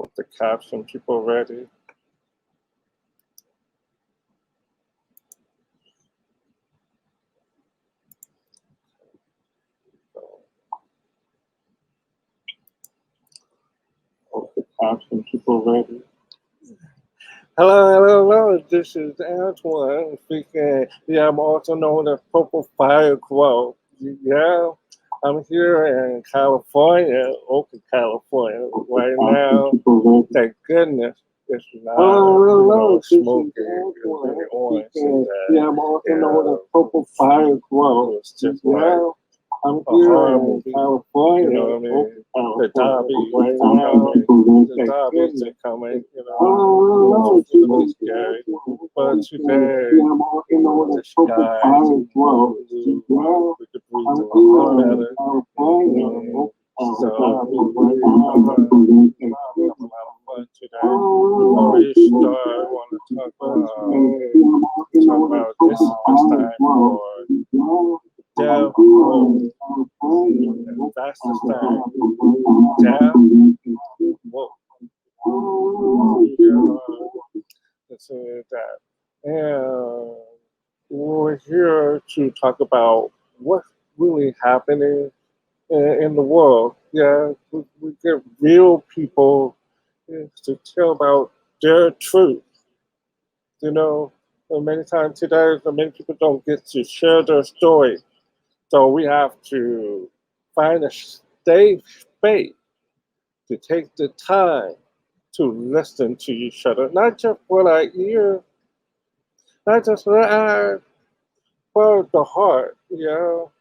Hope the caption people ready. Hope the caption people ready. Hello. This is Antoine speaking. Yeah, I'm also known as Purple Fire Crow. Yeah, I'm here in California, Oakland, California, right now. Thank goodness it's not, smoky, it's really orange. Yeah, I'm also known as Purple Fire Crow. It's just like I'm here in California. You know what I mean? The Dobbies right now. The Dobbies are coming. You know, it's really scary. But today, the sky is blue. We could breathe a lot better. So I'm having a lot of fun today. Before we start, I want to talk about this is the time for Dev Woke. And that's the thing. Dev Woke. Let's say that. And we're here to talk about what's really happening in the world. Yeah, we get real people to tell about their truth. You know, many times today, many people don't get to share their story. So we have to find a safe space to take the time to listen to each other, not just for our ear, not just for our, for the heart, you know.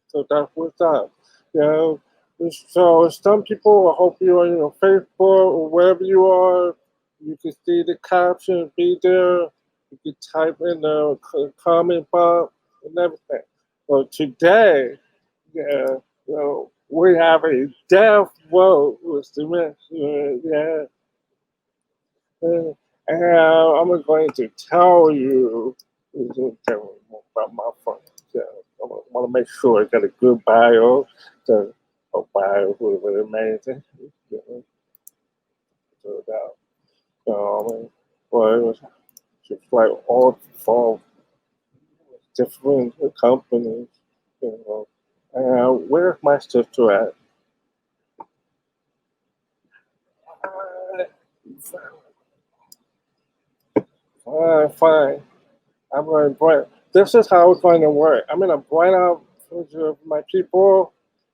So that's what's up, you know. So some people, I hope you're on your Facebook or wherever you are, you can see the caption, be there. You can type in the comment box and everything. So today, yeah, we have a death vote with cement. Yeah, and I'm going to tell you about my phone. Yeah, I want to make sure I got a good bio. So, a bio was amazing. You know, so that, I mean, well, it was just like all from different companies. You know, where's my sister at? Fine. I'm going to bring. This is how it's going to work. I'm going to bring out my people,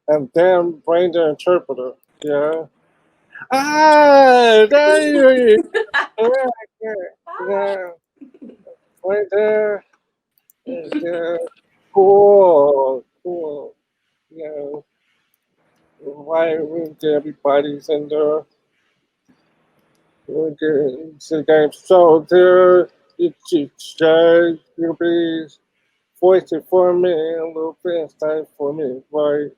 and then bring the interpreter. Yeah. There you go. Yeah, yeah, right there. Yeah. Cool. Yeah. Why would everybody's in there? Okay, so there, you'll be voicing for me a little bit, time for me, right?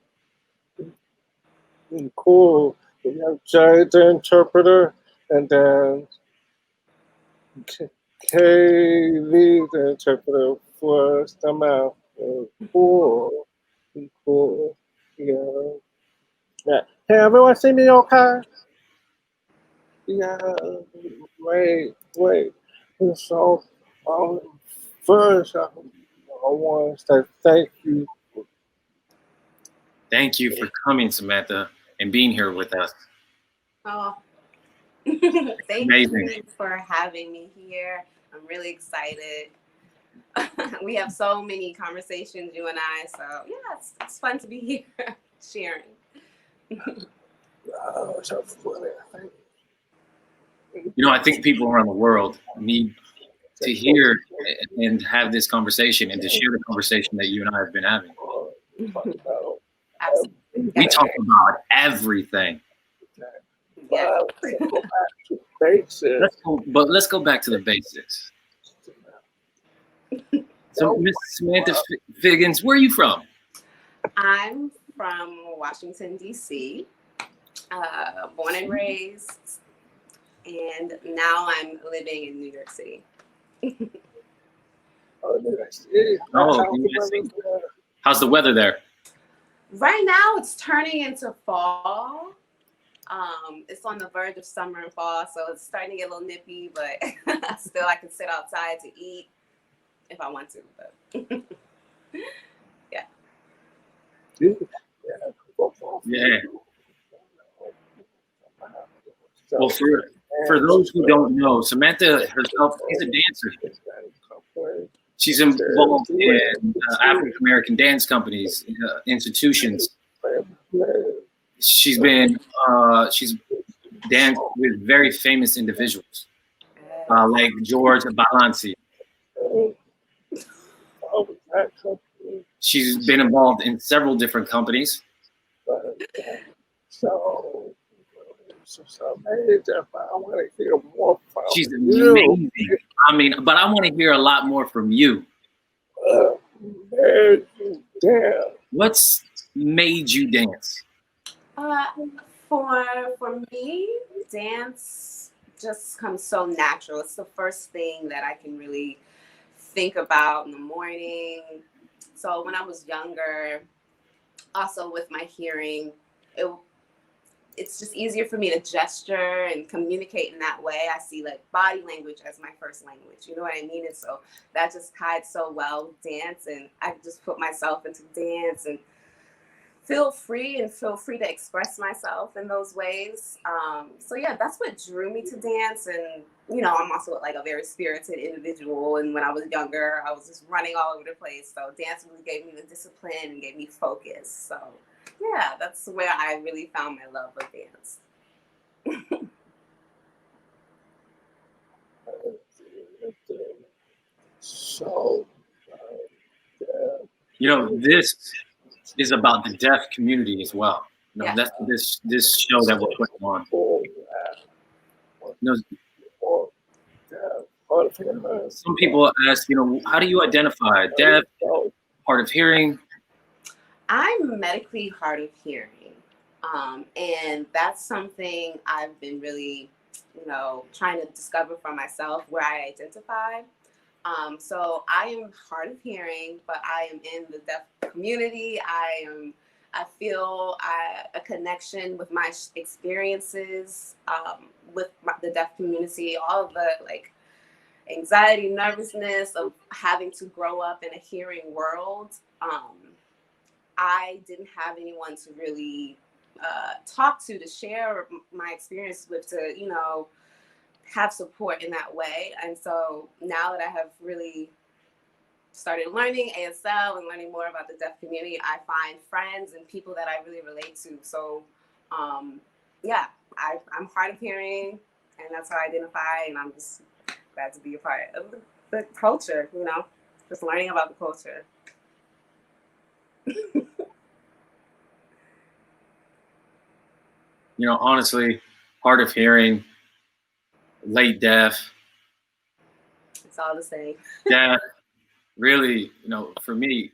Cool. We have Jay, the interpreter, and then Kaylee, the interpreter, for some out. Cool. Cool. Yeah. Yeah. Hey, everyone see me okay? Yeah. Wait. So, um, first, I want to say thank you. Thank you for coming, Samantha, and being here with us. Oh, thank you for having me here. I'm really excited. We have so many conversations, you and I. So yeah, it's fun to be here sharing. So funny. You know, I think people around the world need to hear and have this conversation and to share the conversation that you and I have been having. Absolutely. We talk about everything. Yeah. Let's go back to the basics. So, Miss Samantha Figgins, where are you from? I'm from Washington, D.C., born and raised, and now I'm living in New York City. How's the weather there? Right now, it's turning into fall. It's on the verge of summer and fall, so it's starting to get a little nippy, but still I can sit outside to eat if I want to. But yeah. Yeah. Well, for those who don't know, Samantha herself is a dancer. She's involved in African American dance companies, institutions. She's danced with very famous individuals, like George Balanci. She's been involved in several different companies. She's amazing. I mean, but I want to hear a lot more from you. What's made you dance? For me, dance just comes so natural. It's the first thing that I can really think about in the morning. So when I was younger, also with my hearing, it's just easier for me to gesture and communicate in that way. I see like body language as my first language, you know what I mean? And so that just tied so well with dance, and I just put myself into dance and feel free to express myself in those ways. So yeah, that's what drew me to dance. And you know, I'm also like a very spirited individual, and when I was younger, I was just running all over the place. So dance really gave me the discipline and gave me focus. So yeah, that's where I really found my love of dance. You know, this is about the deaf community as well. You know, that's this show that we're putting on. You know, some people ask, you know, how do you identify deaf, hard of hearing? I'm medically hard of hearing. And that's something I've been really, you know, trying to discover for myself where I identify. So I am hard of hearing, but I am in the deaf community. I feel a connection with my experiences with the deaf community, all of the like anxiety, nervousness of having to grow up in a hearing world. I didn't have anyone to really talk to share my experience with, to, you know, have support in that way. And so now that I have really started learning ASL and learning more about the deaf community, I find friends and people that I really relate to. So yeah, I'm hard of hearing, and that's how I identify, and I'm just glad to be a part of the culture, you know, just learning about the culture. You know, honestly, hard of hearing, late deaf. It's all the same. Deaf, really, you know, for me,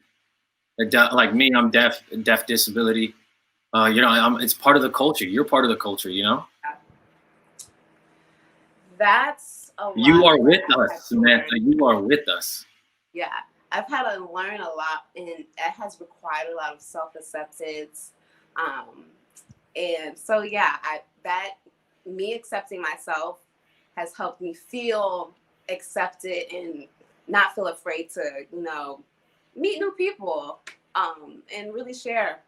like me, I'm deaf disability. You know, it's part of the culture. You're part of the culture, you know? That's a lot. You are with us, Samantha. You are with us. Yeah, I've had to learn a lot, and it has required a lot of self-acceptance. And so, yeah, me accepting myself has helped me feel accepted and not feel afraid to, you know, meet new people, and really share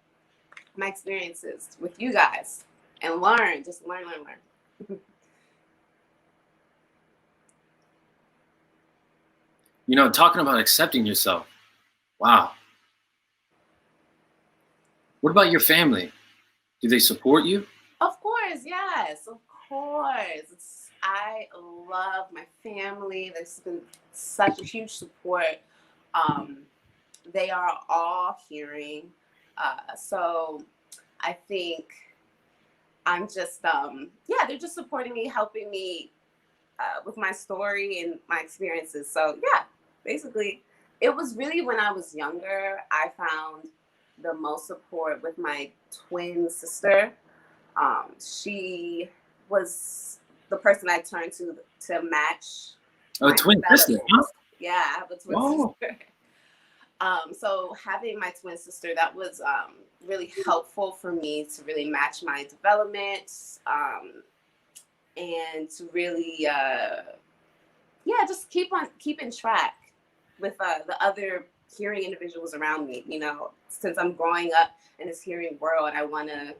my experiences with you guys and learn, just learn. You know, talking about accepting yourself. Wow. What about your family? Do they support you? Of course, yes, of course. I love my family. There's been such a huge support. They are all hearing. So I think I'm just, yeah, they're just supporting me, helping me with my story and my experiences. So yeah, basically, it was really when I was younger, I found the most support with my twin sister. She was the person I turned to match. Oh, twin sister, huh? Yeah, I have a twin sister. So having my twin sister, that was really helpful for me to really match my development, and to really, just keeping track with the other hearing individuals around me. You know, since I'm growing up in this hearing world, I want to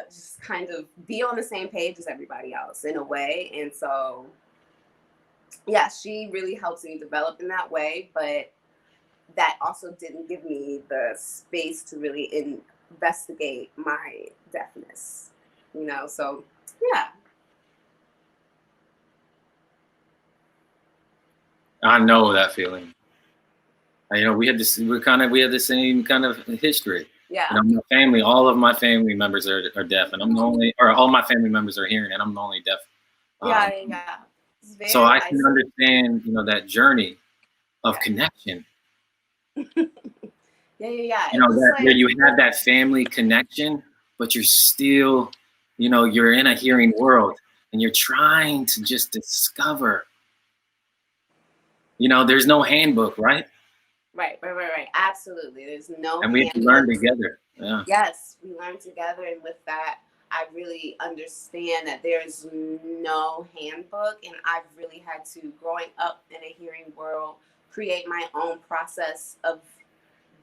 just kind of be on the same page as everybody else in a way. And so, yeah, she really helps me develop in that way, but that also didn't give me the space to really investigate my deafness, you know? So, yeah. I know that feeling. You know, we have the same kind of history. Yeah. You know, my family, all of my family members are deaf, and I'm the only, or all my family members are hearing, and I'm the only deaf. Yeah. So I can understand, you know, that journey of connection. Yeah. You know, where you have that family connection, but you're still, you know, you're in a hearing world, and you're trying to just discover. You know, there's no handbook, right? Right. Absolutely. There's no. And we have to learn together. Yeah. Yes, we learn together, and with that, I really understand that there's no handbook, and I've really had to, growing up in a hearing world, create my own process of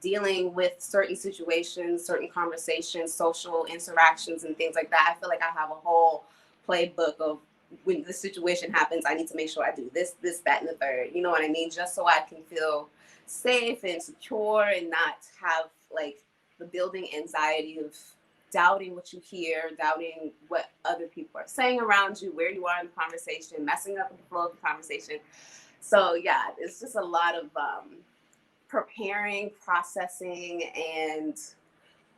dealing with certain situations, certain conversations, social interactions, and things like that. I feel like I have a whole playbook of, when this situation happens, I need to make sure I do this, that, and the third. You know what I mean? Just so I can feel safe and secure and not have like the building anxiety of doubting what you hear, doubting what other people are saying around you, where you are in the conversation, messing up the flow of the conversation. So yeah, it's just a lot of preparing, processing, and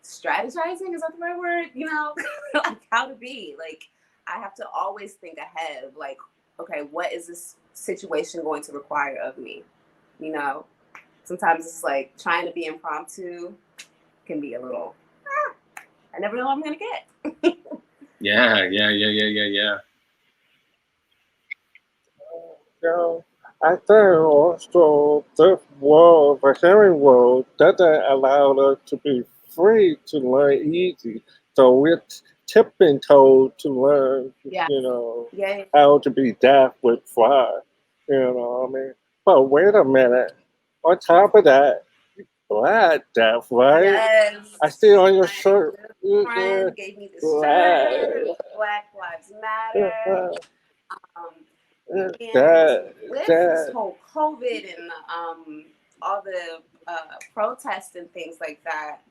strategizing. Is that the right word? You know, like how to be. Like, I have to always think ahead of like, okay, what is this situation going to require of me? You know, sometimes it's like trying to be impromptu can be a little, I never know what I'm going to get. Yeah. I think also this world, the hearing world, doesn't allow us to be free to learn easy. So we're tipping toed to learn, you know, how to be deaf with fire. You know what I mean? But wait a minute. On top of that, Black deaf, right? Yes. I see on your shirt. Friend gave me this shirt. Black Lives Matter. And with this whole COVID and all the protests and things like that,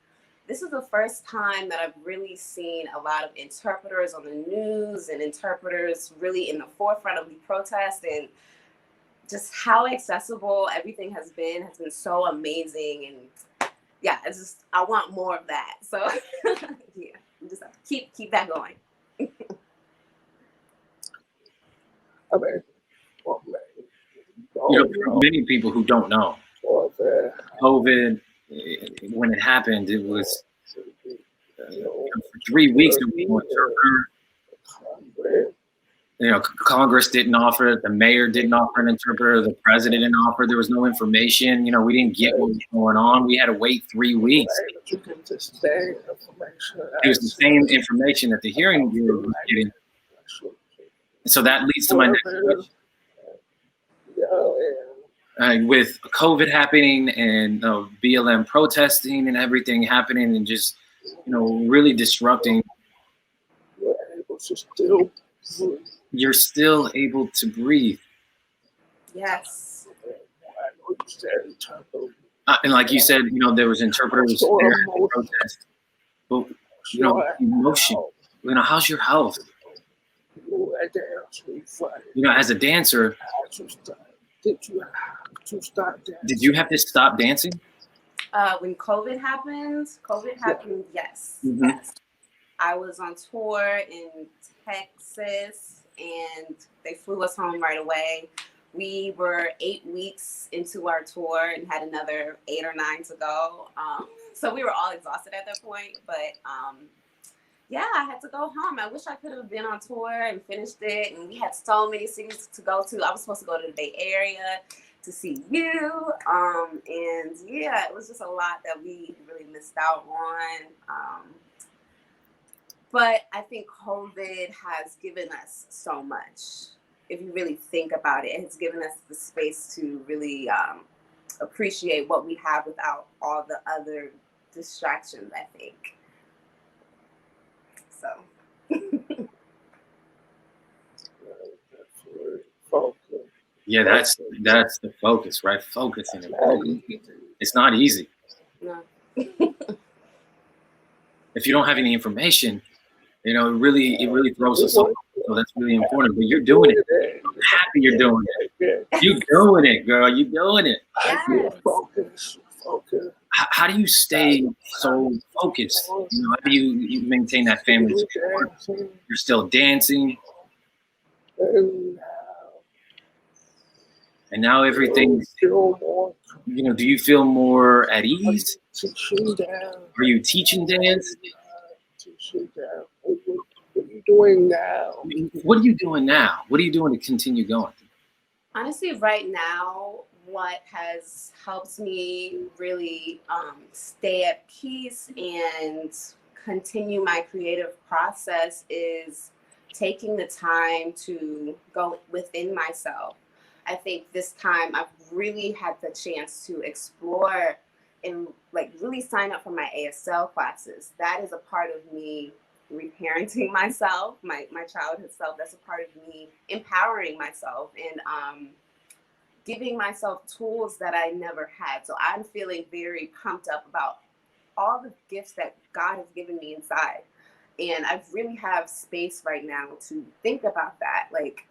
this is the first time that I've really seen a lot of interpreters on the news and interpreters really in the forefront of the protest, and just how accessible everything has been so amazing. And yeah, it's just, I want more of that. So yeah, just have to keep that going. I mean, you know, for many people who don't know, COVID, when it happened, it was for 3 weeks. You know, Congress didn't offer it. The mayor didn't offer an interpreter. The president didn't offer. There was no information. You know, we didn't get what was going on. We had to wait 3 weeks. It was the same information that the hearing bureau was getting. So that leads to my next question. With COVID happening and BLM protesting and everything happening and just, you know, really disrupting, you're still able to breathe. Yes. And like you said, you know, there was interpreters there at the protest. But, you know, emotion, you know, how's your health? You know, as a dancer, did you have to stop dancing? When COVID happened, yes. Mm-hmm. Yes. I was on tour in Texas and they flew us home right away. We were 8 weeks into our tour and had another 8 or 9 to go. So we were all exhausted at that point, but yeah, I had to go home. I wish I could have been on tour and finished it. And we had so many cities to go to. I was supposed to go to the Bay Area to see you. And yeah, it was just a lot that we really missed out on. But I think COVID has given us so much. If you really think about it, it's given us the space to really appreciate what we have without all the other distractions, I think. So. Yeah, that's the focus, right? Focusing. It's not easy. No. If you don't have any information, you know, it really throws us off. So that's really important. But you're doing it. I'm happy you're doing it. You're doing it, girl. You're doing it. Yes. Focus. How do you stay so focused? You know, how do you maintain that family support? You're still dancing. And now everything, you know, do you feel more at ease? Are you teaching dance? What are you doing now? What are you doing now? What are you doing to continue going? Honestly, right now, what has helped me really stay at peace and continue my creative process is taking the time to go within myself. I think this time I've really had the chance to explore and like really sign up for my ASL classes. That is a part of me reparenting myself, my childhood self. That's a part of me empowering myself and giving myself tools that I never had. So I'm feeling very pumped up about all the gifts that God has given me inside. And I really have space right now to think about that. Like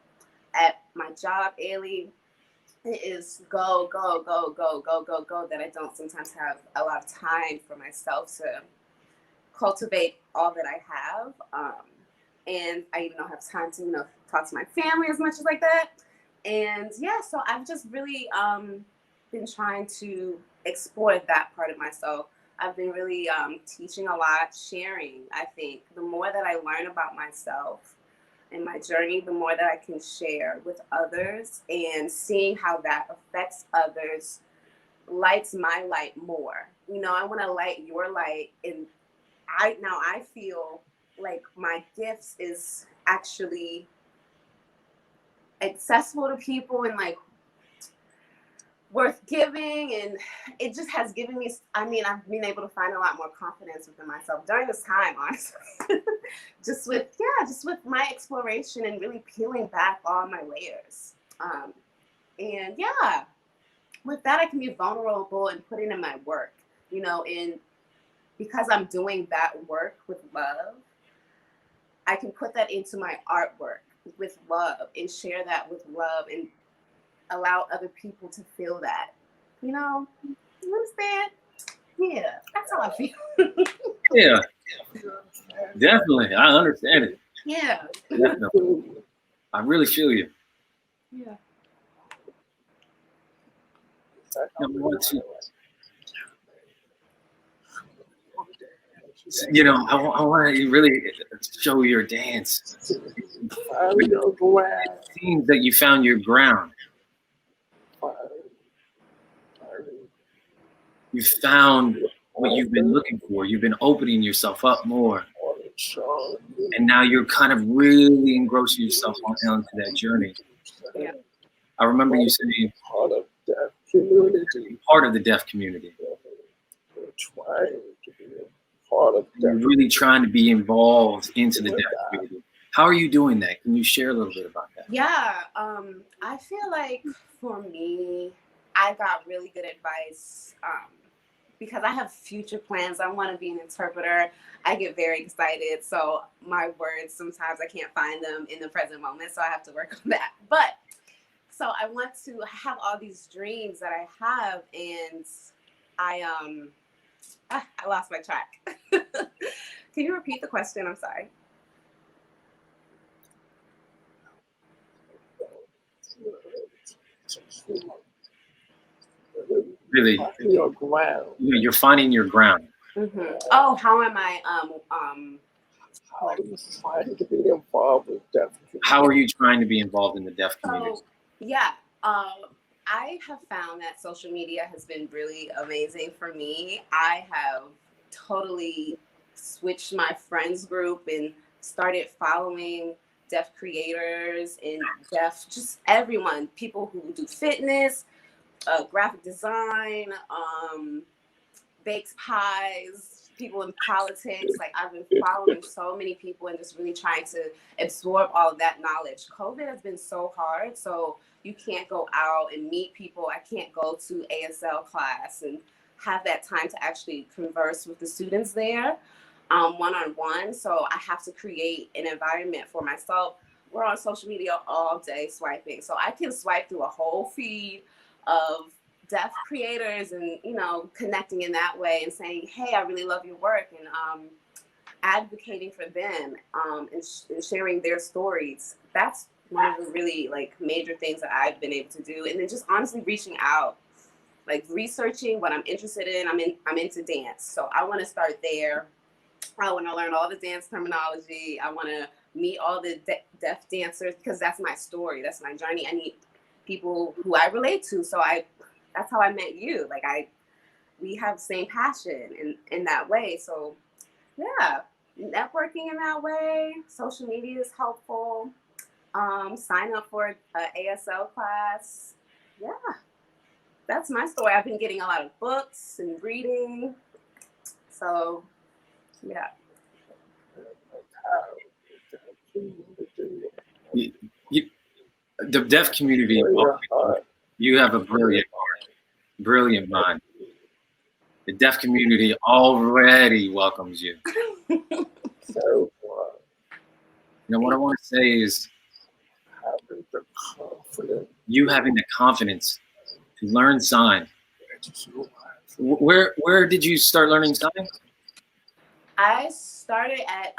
at my job, Ailey, it is go, that I don't sometimes have a lot of time for myself to cultivate all that I have. And I even don't have time to, you know, talk to my family as much as like that. And yeah, so I've just really been trying to explore that part of myself. I've been really teaching a lot, sharing. I think the more that I learn about myself and my journey, the more that I can share with others, and seeing how that affects others lights my light more. You know, I want to light your light, and I feel like my gifts is actually accessible to people and like worth giving, and it just has given me, I mean, I've been able to find a lot more confidence within myself during this time, honestly. just with my exploration and really peeling back all my layers. And yeah, with that I can be vulnerable and put it in my work, you know, and because I'm doing that work with love, I can put that into my artwork with love and share that with love and allow other people to feel that. You know, you understand? Yeah, that's how I feel. Yeah, definitely. I understand it. Yeah. Definitely. I really feel you. Yeah. Number one, two. You know, I want to really show your dance. It seems that you found your ground. You found what you've been looking for. You've been opening yourself up more. And now you're kind of really engrossing yourself onto that journey. Yeah. I remember you saying part of the deaf community. You're really trying to be involved into the deaf community. How are you doing that? Can you share a little bit about that? Yeah, I feel like for me, I got really good advice because I have future plans. I want to be an interpreter. I get very excited. So my words, sometimes I can't find them in the present moment. So I have to work on that. But so I want to have all these dreams that I have. And I lost my track. Can you repeat the question? I'm sorry. Really, you're finding your ground. Mm-hmm. Oh, how am I How are you trying to be involved with deaf community? How are you trying to be involved in the deaf community? So, yeah, I have found that social media has been really amazing for me. I have totally switched my friends group and started following deaf creators and just everyone, people who do fitness, graphic design, bakes pies, people in politics. Like, I've been following so many people and just really trying to absorb all of that knowledge. COVID has been so hard, so you can't go out and meet people. I can't go to ASL class and have that time to actually converse with the students there one-on-one. So I have to create an environment for myself. We're on social media all day swiping, so I can swipe through a whole feed of deaf creators and, you know, connecting in that way and saying, hey, I really love your work, and advocating for them, and sharing their stories. That's one of the really like major things that I've been able to do. And then just honestly reaching out, like researching what I'm interested in. I'm into dance, so I want to start there. I want to learn all the dance terminology. I want to meet all the deaf dancers, because that's my story. That's my journey. I need people who I relate to. So that's how I met you. Like, we have the same passion in that way. So yeah, networking in that way. Social media is helpful. Sign up for an ASL class. Yeah, that's my story. I've been getting a lot of books and reading. So yeah. The deaf community, you have a brilliant mind. The deaf community already welcomes you. So, you know, what I want to say is you having the confidence to learn sign. Where did you start learning sign? I started at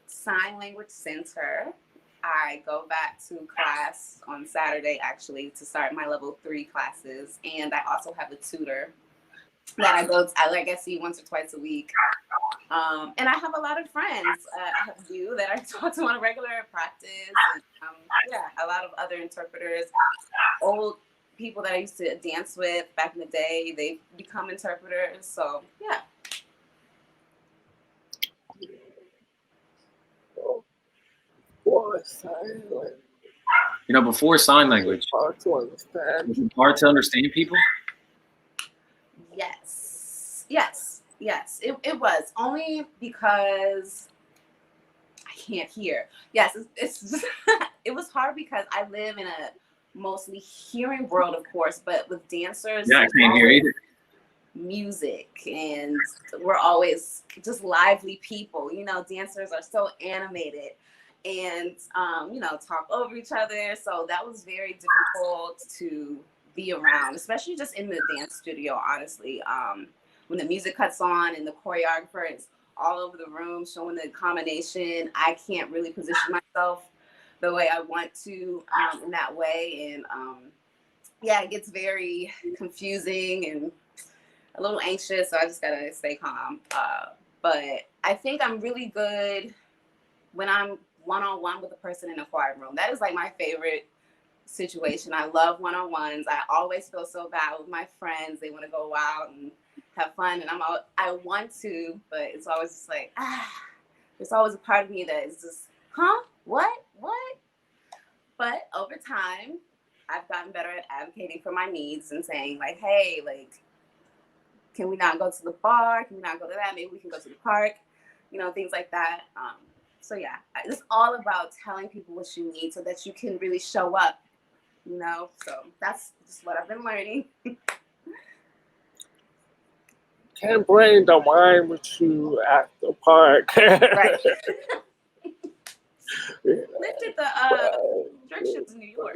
Sign Language Center. I go back to class on Saturday, actually, to start my level 3 classes. And I also have a tutor that I see once or twice a week. And I have a lot of friends. I have you that I talk to on a regular practice. And, yeah, a lot of other interpreters, old people that I used to dance with back in the day. They've become interpreters. So, yeah. You know, before sign language, hard to understand. Was it hard to understand people? Yes. It was only because I can't hear. Yes, it's just, it was hard because I live in a mostly hearing world, of course, but with dancers, yeah, I can't hear either. Music, and we're always just lively people. You know, dancers are so animated and you know, talk over each other. So that was very difficult to be around, especially just in the dance studio, honestly. When the music cuts on and the choreographer is all over the room showing the combination, I can't really position myself the way I want to in that way. And yeah, it gets very confusing and a little anxious, so I just gotta stay calm. But I think I'm really good when I'm one-on-one with a person in a quiet room. That is like my favorite situation. I love one-on-ones. I always feel so bad with my friends. They want to go out and have fun, and I want to, but it's always just like, there's always a part of me that is just, what? But over time, I've gotten better at advocating for my needs and saying like, hey, like, can we not go to the bar? Can we not go to that? Maybe we can go to the park, you know, things like that. So yeah, it's all about telling people what you need so that you can really show up, you know? So that's just what I've been learning. Can't bring the wine with you at the park. Right. Lifted the restrictions in New York.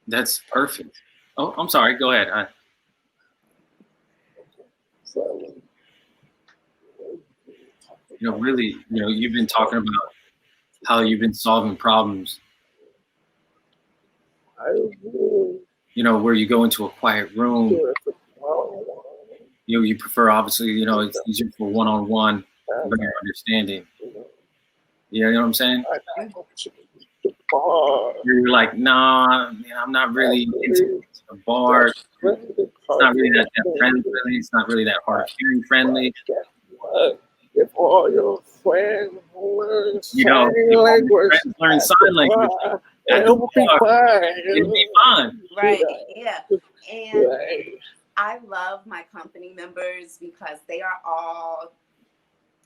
That's perfect. Oh, I'm sorry. Go ahead. You know, really, you know, you've been talking about how you've been solving problems. You know, where you go into a quiet room, you prefer, obviously, it's easier for one-on-one, better understanding. You know what I'm saying? You're like, nah, I'm not really into the bar. It's not really that friendly. It's not really that hard of hearing friendly. If all your friends learn learn sign language, it'll be fine. It'll be fun. Right. Yeah. And I love my company members because they are all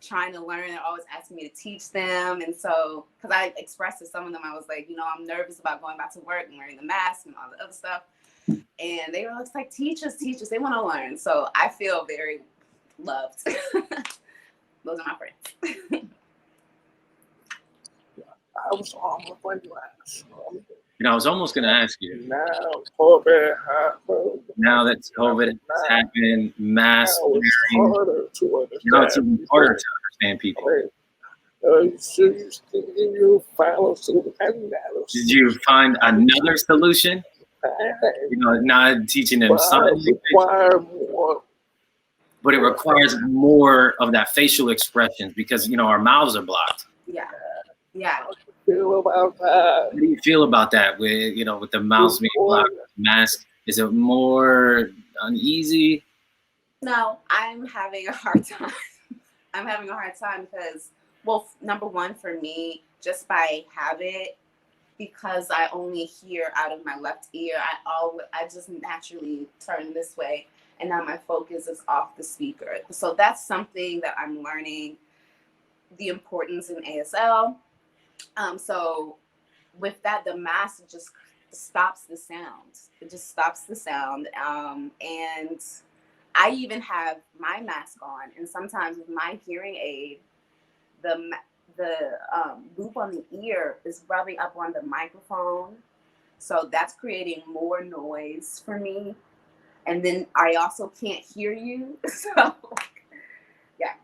trying to learn. They're always asking me to teach them. And so, because I expressed to some of them, I was like, I'm nervous about going back to work and wearing the mask and all the other stuff. And they were like, teach us. They want to learn. So I feel very loved. Those are my friends. I was almost going to ask. I was almost going to ask you. Now COVID happened. Now that COVID has happened, mask wearing. Now it's even harder to understand people. Did you find another solution? Not teaching them sign language. But it requires more of that facial expressions because our mouths are blocked. Yeah. Feel about that? How do you feel about that? With with the mouths being blocked, mask, is it more uneasy? No, I'm having a hard time. I'm having a hard time because, well, number one for me, just by habit, because I only hear out of my left ear, I just naturally turn this way. And now my focus is off the speaker. So that's something that I'm learning the importance in ASL. So with that, the mask just stops the sound. It just stops the sound. And I even have my mask on. And sometimes with my hearing aid, the loop on the ear is rubbing up on the microphone. So that's creating more noise for me. And then I also can't hear you. So, yeah,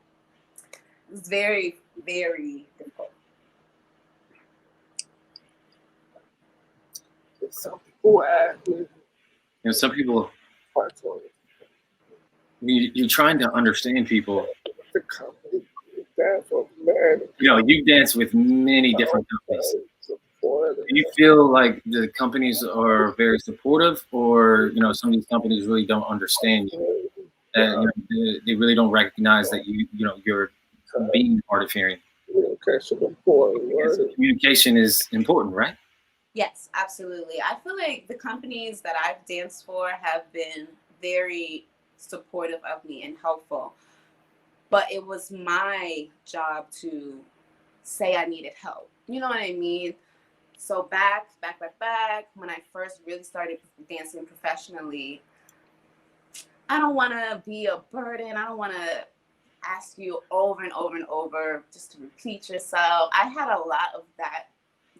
it's very, very difficult. Some people ask me. Some people, you're trying to understand people. The company dance with many. You dance with many different companies. Do you feel like the companies are very supportive, or some of these companies really don't understand you, and they really don't recognize that you're being hard of hearing? Communication is important, right? Yes, absolutely. I feel like the companies that I've danced for have been very supportive of me and helpful, but it was my job to say I needed help. You know what I mean? So back when I first really started dancing professionally, I don't want to be a burden. I don't want to ask you over and over and over just to repeat yourself. I had a lot of that,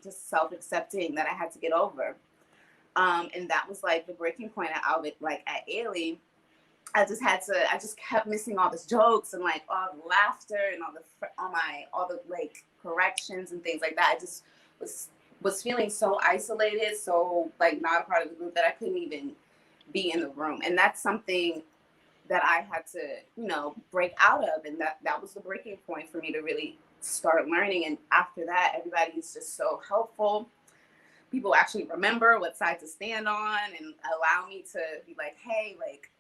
just self-accepting that I had to get over. And that was like the breaking point at Albert, like at Ailey. I just kept missing all the jokes and like all the laughter and all the like corrections and things like that. I just was feeling so isolated, so like not a part of the group that I couldn't even be in the room. And that's something that I had to, break out of. And that was the breaking point for me to really start learning. And after that, everybody's just so helpful. People actually remember what side to stand on and allow me to be like, hey, like,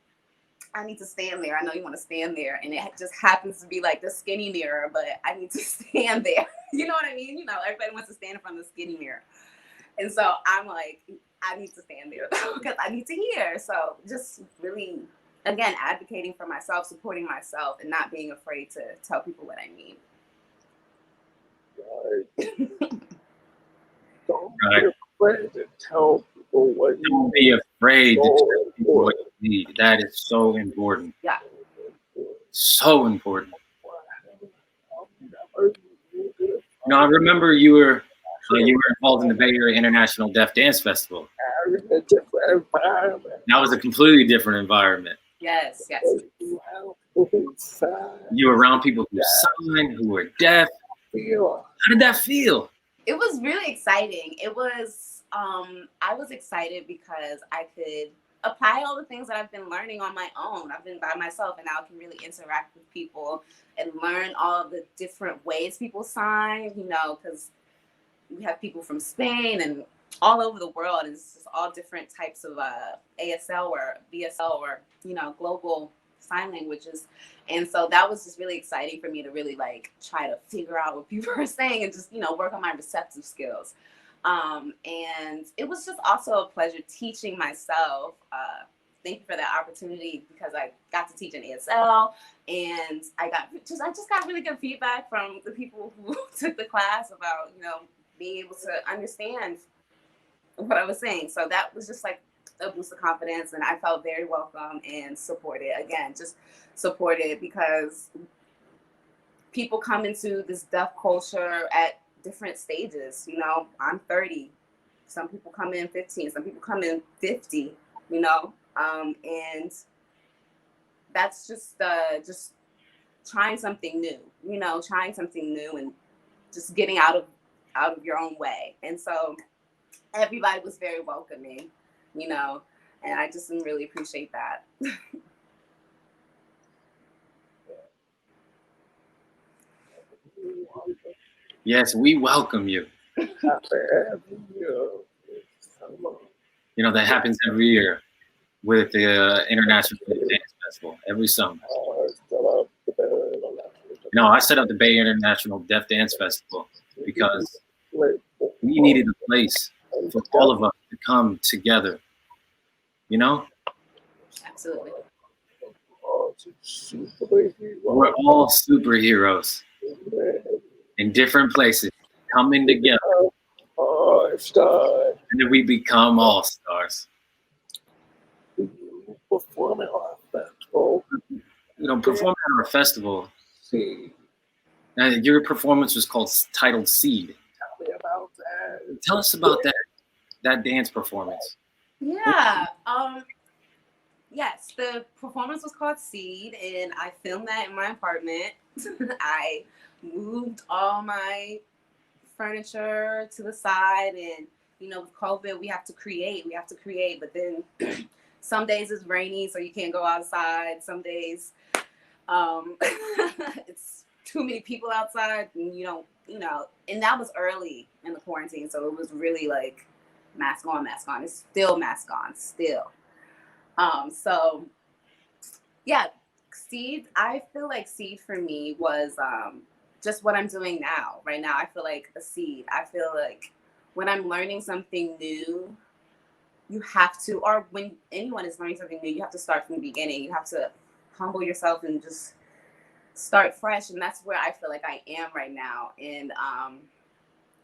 I need to stand there. I know you want to stand there. And it just happens to be like the skinny mirror, but I need to stand there. You know what I mean? Everybody wants to stand in front of the skinny mirror. And so I'm like, I need to stand there because I need to hear. So just really, again, advocating for myself, supporting myself, and not being afraid to tell people what I mean. Right. Don't be afraid to tell people what you need. Don't be afraid to tell people what you need. That is so important. Yeah. So important. I remember you were involved in the Bay Area International Deaf Dance Festival. That was a completely different environment. Yes. You were around people who sign, who were deaf. How did that feel? It was really exciting. It was, I was excited because I could apply all the things that I've been learning on my own. I've been by myself, and now I can really interact with people and learn all of the different ways people sign, you know, because we have people from Spain and all over the world. It's just all different types of ASL or BSL or, you know, global sign languages. And so that was just really exciting for me to really like try to figure out what people are saying and just, you know, work on my receptive skills. And it was just also a pleasure teaching myself. Thank you for that opportunity, because I got to teach an ASL, and I just got really good feedback from the people who took the class about, you know, being able to understand what I was saying. So that was just like a boost of confidence, and I felt very welcome and supported. Again, just supported, because people come into this deaf culture at different stages. You know, I'm 30. Some people come in 15. Some people come in 50. You know, and that's just trying something new. You know, trying something new and just getting out of your own way. And so everybody was very welcoming, you know, and I just really appreciate that. Yes, we welcome you. You know, that happens every year with the International Dance Festival every summer. You know, I set up the Bay International Deaf Dance Festival because we needed a place for all of us to come together. You know? Absolutely. We're all superheroes in different places, coming together. And then we become all stars. Performing at our festival. You know, performing at our festival. Your performance was titled Seed. Tell me about that. Tell us about that dance performance. Yeah. Yes, the performance was called Seed, and I filmed that in my apartment. I moved all my furniture to the side, and you know, with COVID, we have to create, but then some days it's rainy, so you can't go outside. Some days it's too many people outside, and you know, and that was early in the quarantine, so it was really like mask on. It's still mask on, still. So yeah, Seed, I feel like Seed for me was just what I'm doing now. Right now, I feel like a seed. I feel like when I'm learning something new, you have to, or when anyone is learning something new, you have to start from the beginning. You have to humble yourself and just start fresh. And that's where I feel like I am right now. And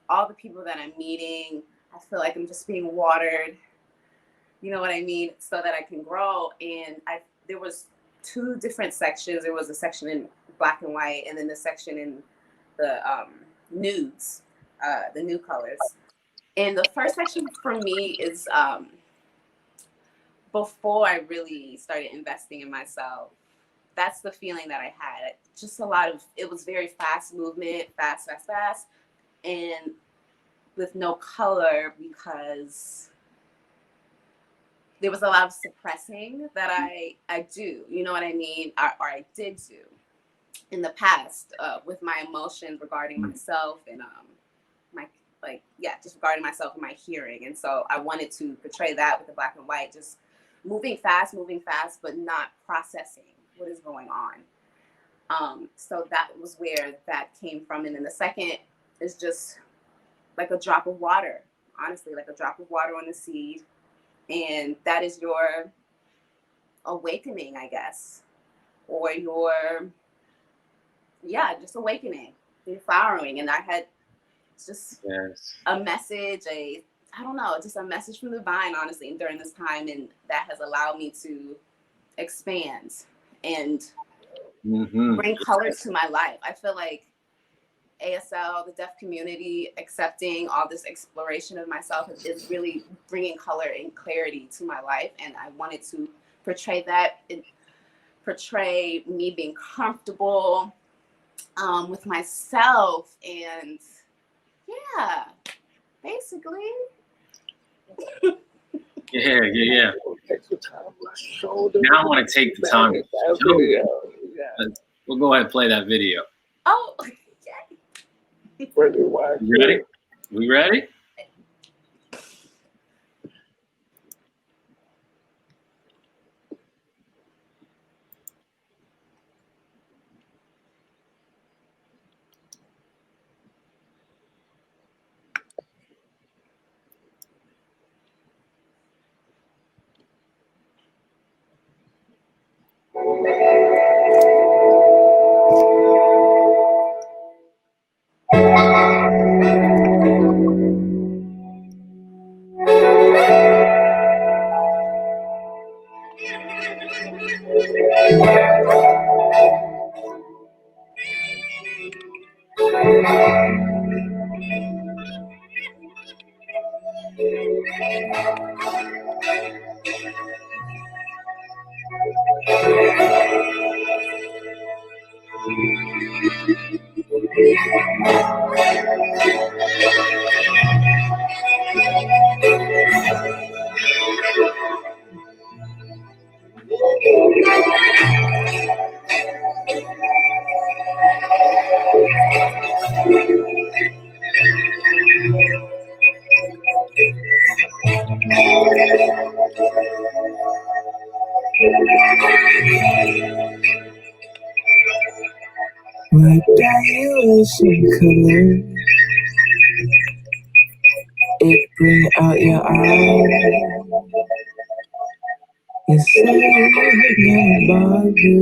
all the people that I'm meeting, I feel like I'm just being watered, you know what I mean, so that I can grow. And there was 2 different sections. There was a section in black and white, and then the section in the nudes, the new colors. And the first section for me is before I really started investing in myself. That's the feeling that I had. Just a lot of, it was very fast movement, fast, and with no color, because there was a lot of suppressing that I do, you know what I mean, or I did do in the past with my emotions regarding myself and just regarding myself and my hearing. And so I wanted to portray that with the black and white, just moving fast, but not processing what is going on. So that was where that came from. And then the second is just like a drop of water, honestly, like a drop of water on the seed. And that is your awakening, I guess, or your, just awakening, your flowering. And I had just a message, just a message from the divine, honestly, during this time. And that has allowed me to expand and bring colors to my life. I feel like ASL, the deaf community, accepting all this exploration of myself is really bringing color and clarity to my life. And I wanted to portray that, portray me being comfortable with myself. And yeah, basically. Yeah. Take the time to show them. Now I want to take the time to show you. Yeah. We'll go ahead and play that video. Oh, yeah. Ready? We ready? What dilation color? It bring out your eyes. You say it never bothered you.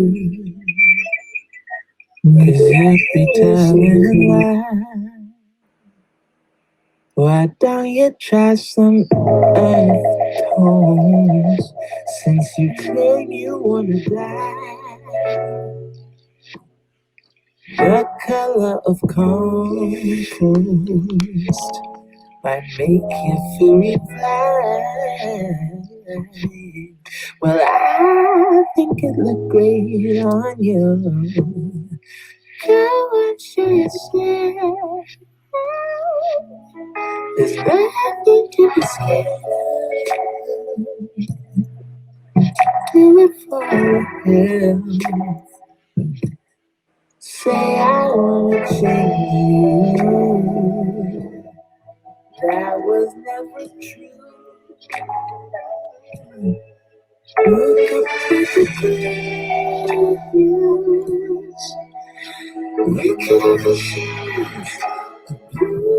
'Cause you be telling lies. Why don't you try some earth tones? Since you claim you wanna die. The color of compost might make you feel blind. Well, I think it looked great on you. Girl, what you say? There's nothing to be scared of. Do it for real. Say I wanna change you. That was never true. Look up at the clouds. We could have a shade of blue.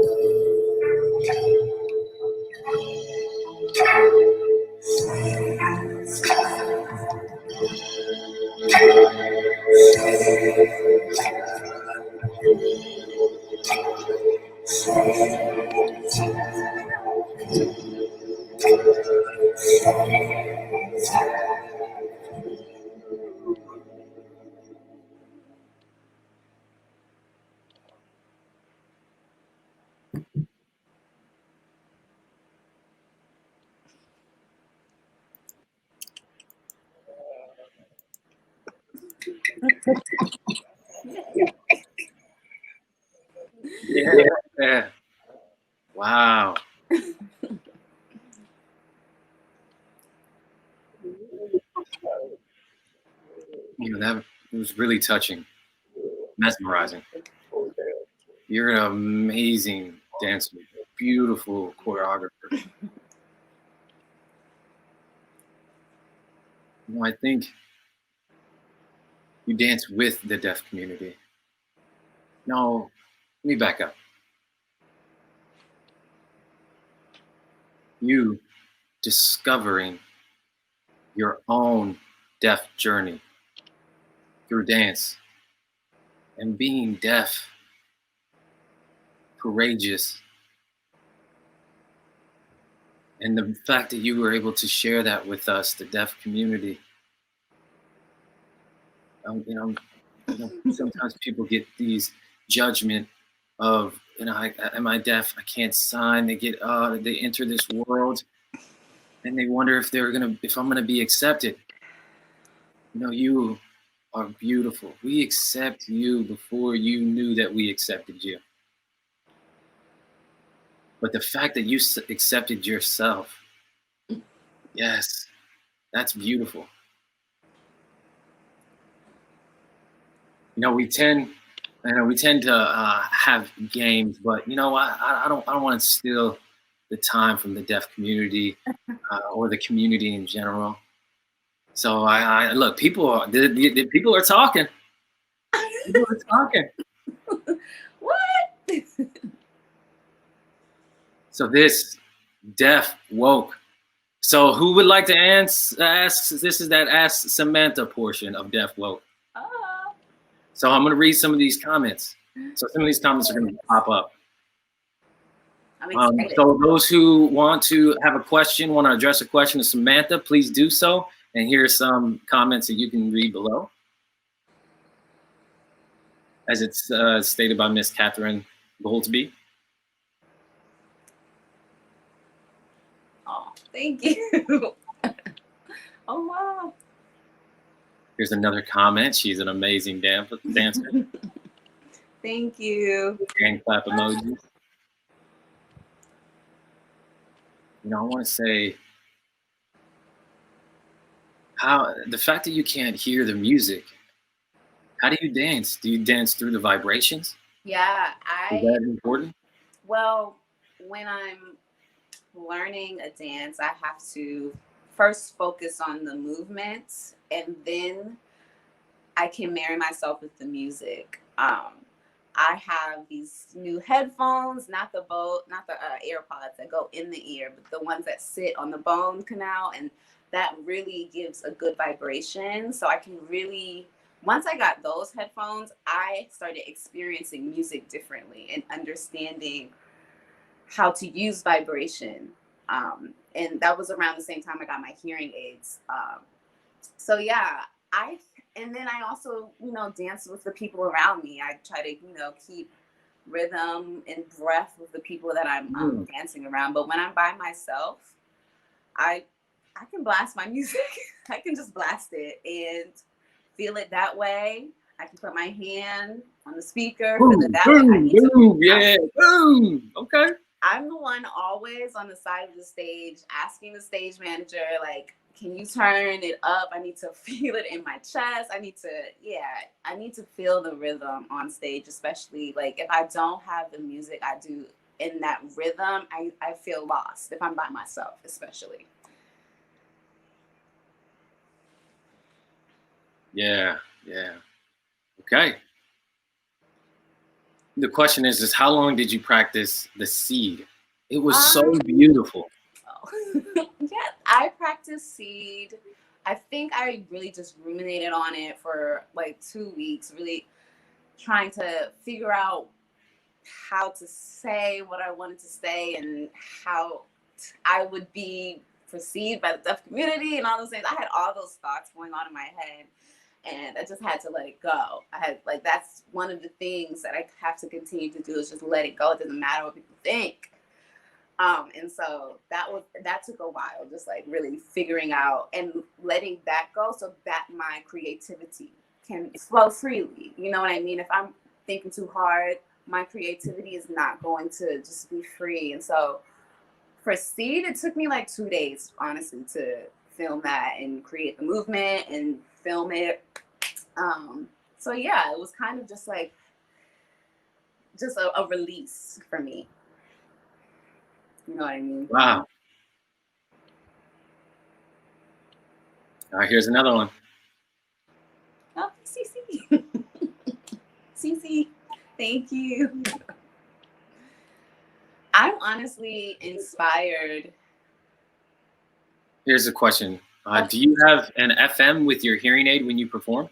Yeah. Wow. That was really touching, mesmerizing. You're an amazing dancer, beautiful choreographer. I think you dance with the deaf community. No, let me back up. You discovering your own deaf journey through dance and being deaf, courageous. And the fact that you were able to share that with us, the deaf community. Sometimes people get these judgment of, am I deaf? I can't sign. They get, they enter this world, and they wonder if I'm gonna be accepted. You are beautiful. We accept you before you knew that we accepted you. But the fact that you accepted yourself Yes, that's beautiful. You know, we tend to have games, but you know, I don't want to steal the time from the deaf community or the community in general. So I look, the people are talking. People are talking. What? So this deaf woke. So who would like to ask? This is that Ask Samantha portion of Deaf Woke. Oh. So I'm gonna read some of these comments. So some of these comments are gonna pop up. So those who want to have a question, want to address a question to Samantha, please do so. And here are some comments that you can read below. As it's stated by Miss Catherine Goldsby. Oh, thank you. Oh, wow. Here's another comment. She's an amazing dancer. Thank you. Hand clap emojis. You know, I want to say the fact that you can't hear the music, how do you dance? Do you dance through the vibrations? Yeah, Is that important? Well, when I'm learning a dance, I have to first focus on the movements, and then I can marry myself with the music. I have these new headphones, not the AirPods that go in the ear, but the ones that sit on the bone canal, and that really gives a good vibration. So I can really, once I got those headphones, I started experiencing music differently and understanding how to use vibration. And that was around the same time I got my hearing aids. So yeah, and then I also, dance with the people around me. I try to, keep rhythm and breath with the people that I'm dancing around. But when I'm by myself, I can blast my music. I can just blast it and feel it that way. I can put my hand on the speaker. Boom, boom. Okay. I'm the one always on the side of the stage asking the stage manager, like, can you turn it up? I need to feel it in my chest. I need to feel the rhythm on stage, especially like if I don't have the music I do in that rhythm, I feel lost if I'm by myself, especially. Yeah. Okay. The question is how long did you practice the seed? It was so beautiful. Yeah, I practiced seed. I think I really just ruminated on it for like 2 weeks, really trying to figure out how to say what I wanted to say and how I would be perceived by the deaf community and all those things. I had all those thoughts going on in my head, and I just had to let it go. That's one of the things that I have to continue to do is just let it go. It doesn't matter what people think. And so that took a while, just like really figuring out and letting that go so that my creativity can flow freely. You know what I mean? If I'm thinking too hard, my creativity is not going to just be free. And so for Seed, it took me like 2 days, honestly, to film that and create the movement and film it. So yeah, it was kind of just like a release for me. You know what I mean? Wow. All right, here's another one. Oh, Cece. Cece, thank you. I'm honestly inspired. Here's a question. Do you have an FM with your hearing aid when you perform?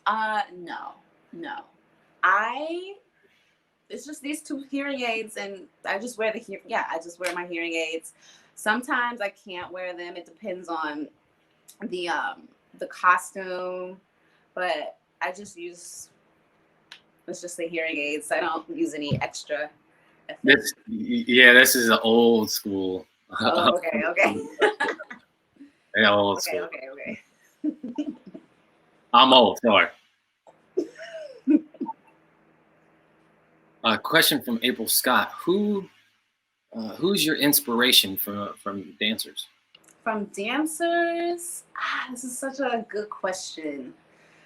No. It's just these 2 hearing aids, and I just wear I just wear my hearing aids. Sometimes I can't wear them. It depends on the costume, but I just use, it's just the hearing aids. I don't use any extra. This is an old school. Oh, okay. Yeah, old school. Okay. I'm old, sorry. A question from April Scott. Who's your inspiration from dancers? From dancers, this is such a good question.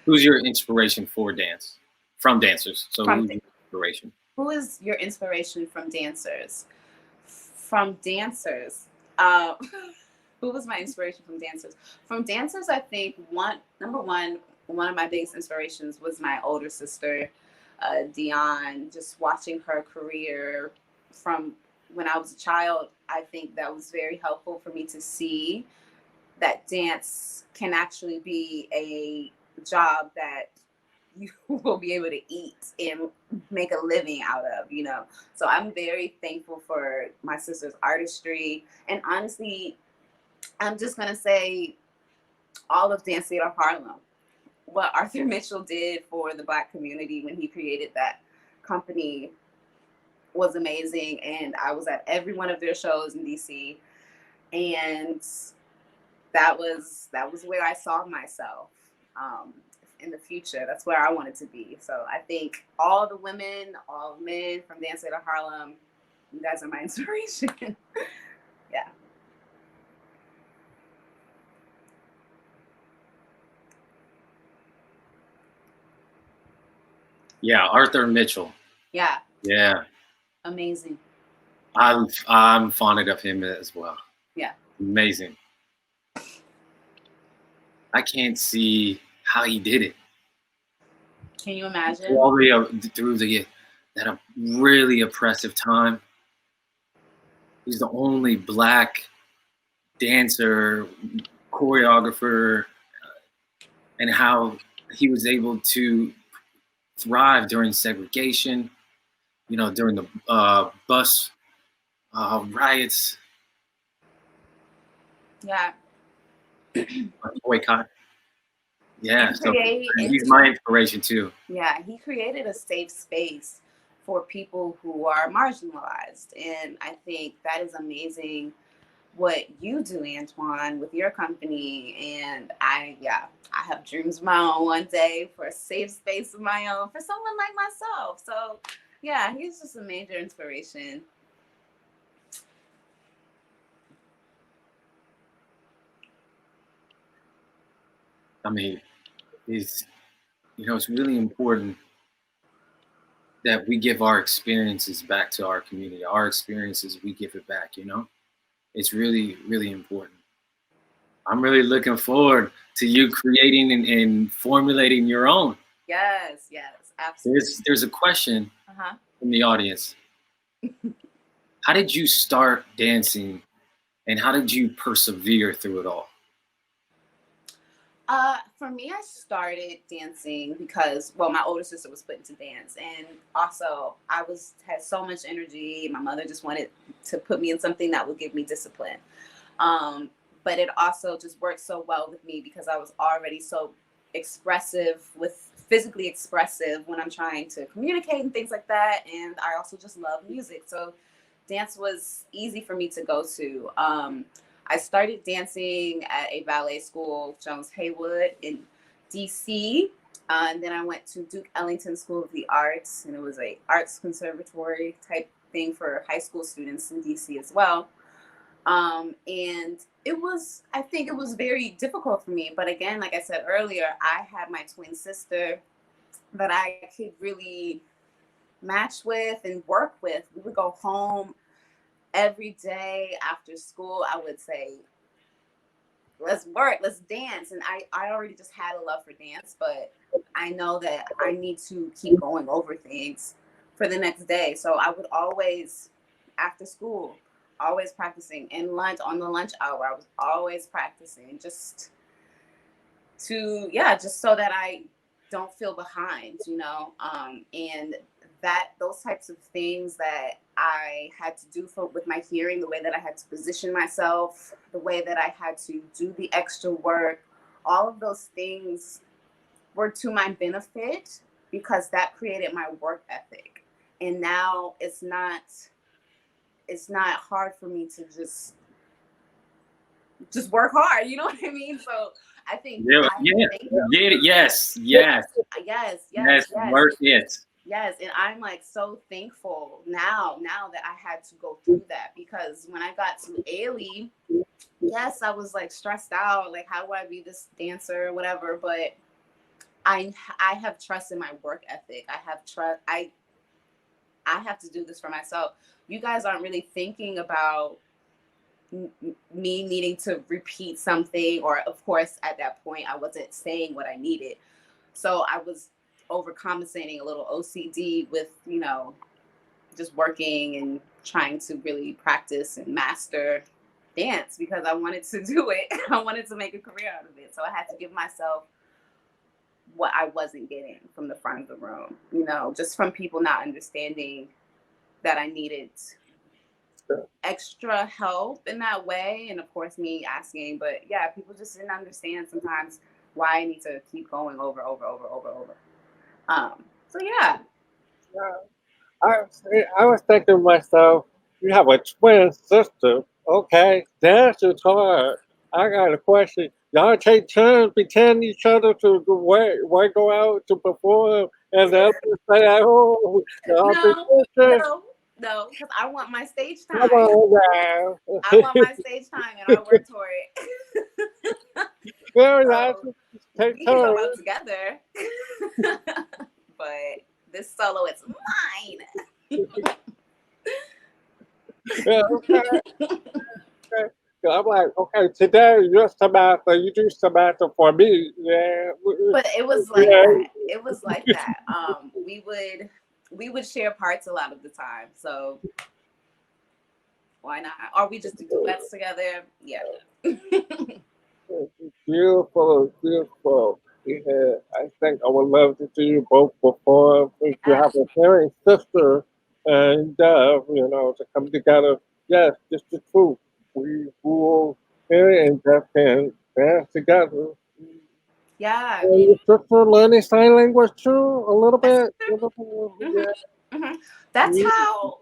Who's your inspiration for dance? From dancers. So who's your inspiration? Who is your inspiration from dancers? From dancers. Who was my inspiration from dancers? From dancers, I think number one of my biggest inspirations was my older sister, Dion. Just watching her career from when I was a child, I think that was very helpful for me to see that dance can actually be a job that you will be able to eat and make a living out of, you know. So I'm very thankful for my sister's artistry. And honestly, I'm just going to say all of Dance Theater Harlem. What Arthur Mitchell did for the Black community when he created that company was amazing. And I was at every one of their shows in DC. And that was where I saw myself in the future. That's where I wanted to be. So I think all the women, all men from Dance Theater Harlem, you guys are my inspiration. Yeah. Yeah, Arthur Mitchell. Yeah. Yeah. Amazing. I'm fond of him as well. Yeah. Amazing. I can't see how he did it. Can you imagine? All the way through that really oppressive time. He's the only Black dancer, choreographer, and how he was able to thrive during segregation, you know, during the bus riots. Yeah. Boycott. Yeah, so he's my inspiration too. Yeah, he created a safe space for people who are marginalized. And I think that is amazing what you do, Antoine, with your company. And I have dreams of my own one day for a safe space of my own for someone like myself. So yeah, he's just a major inspiration. I mean, it's really important that we give our experiences back to our community. Our experiences, we give it back, you know? It's really, really important. I'm really looking forward to you creating and formulating your own. Yes, absolutely. There's a question from the audience. How did you start dancing and how did you persevere through it all? For me, I started dancing because, well, my older sister was put into dance, and also I had so much energy. My mother just wanted to put me in something that would give me discipline. But it also just worked so well with me because I was already so physically expressive when I'm trying to communicate and things like that. And I also just love music. So dance was easy for me to go to. I started dancing at a ballet school, Jones Haywood in DC. And then I went to Duke Ellington School of the Arts, and it was a arts conservatory type thing for high school students in DC as well. And I think it was very difficult for me. But again, like I said earlier, I had my twin sister that I could really match with and work with. We would go home every day after school. I would say, let's work, let's dance. And I already just had a love for dance, but I know that I need to keep going over things for the next day. So I would always, after school, always practicing. And on the lunch hour, I was always practicing just so that I don't feel behind, you know? And those types of things that I had to do with my hearing, the way that I had to position myself, the way that I had to do the extra work, all of those things were to my benefit because that created my work ethic. And now it's not hard for me to just work hard. You know what I mean? So I think yes. Work it. Yes, and I'm like so thankful now that I had to go through that, because when I got to Ailey, yes, I was like stressed out, like how do I be this dancer or whatever, but I have trust in my work ethic. I have trust. I have to do this for myself. You guys aren't really thinking about me needing to repeat something, or of course at that point I wasn't saying what I needed, so I was overcompensating, a little OCD with, you know, just working and trying to really practice and master dance because I wanted to do it. I wanted to make a career out of it, so I had to give myself what I wasn't getting from the front of the room, you know, just from people not understanding that I needed extra help in that way. And of course me asking, but yeah, people just didn't understand sometimes why I need to keep going over. So yeah. I was thinking to myself, you have a twin sister. Okay, dance is hard. I got a question. Y'all take turns pretending each other to one go out to perform, and the other stay at home. No, because I want my stage time. Come on now. I want my stage time, and I work for it. Very nice. Take we can turns. go out together, but this solo is mine. Yeah, okay. Okay. So I'm like, okay, today you're Samantha, you do Samantha for me. Yeah. But it was like that. It was like that. We would share parts a lot of the time. So why not? Or we just do duets together. Yeah. Beautiful, beautiful. Yeah, I think I would love to see you both perform. If you have a caring sister and you know, to come together. Yes, just the truth. We will and deaf can dance together. Yeah. And your sister learning sign language too, a little bit. Mm-hmm. Mm-hmm. That's how,